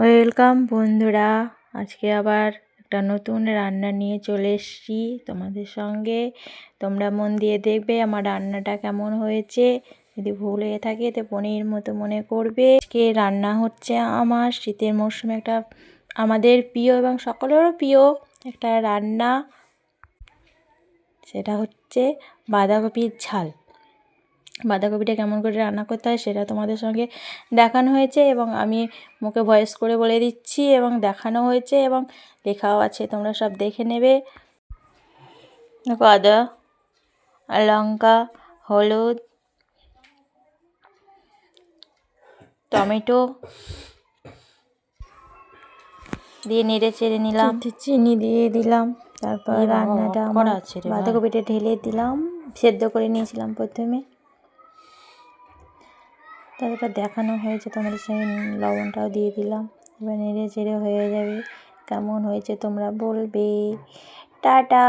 Welcome বন্ধুরা, আজকে আবার একটা নতুন রান্না নিয়ে চলে এসেছি তোমাদের সঙ্গে। তোমরা মন দিয়ে দেখবে আমার রান্নাটা কেমন হয়েছে। যদি ভুল হয়ে থাকে তো পনির মতো মনে করবে। আজকে রান্না হচ্ছে আমার শীতের মরশুমে একটা আমাদের প্রিয় এবং সকলেরও প্রিয় একটা রান্না, সেটা হচ্ছে বাঁধাকপির ঝাল। বাঁধাকপিটা কেমন করে রান্না করতে হয় সেটা তোমাদের সঙ্গে দেখানো হয়েছে এবং আমি মুখে ভয়েস করে বলে দিচ্ছি এবং দেখানো হয়েছে এবং লেখাও আছে, তোমরা সব দেখে নেবে। দেখো, আদা, লঙ্কা, হলুদ, টমেটো দিয়ে নেড়ে চেড়ে নিলাম, চিনি দিয়ে দিলাম। তারপর রান্নাটা বাঁধাকপিটা ঢেলে দিলাম, সেদ্ধ করে নিয়েছিলাম প্রথমে। তারপর দেখানো হয়েছে তোমাদের সঙ্গে, লবণটাও দিয়ে দিলাম। এবার নেড়ে চেড়ে হয়ে যাবে। কেমন হয়েছে তোমরা বলবে। টাটা।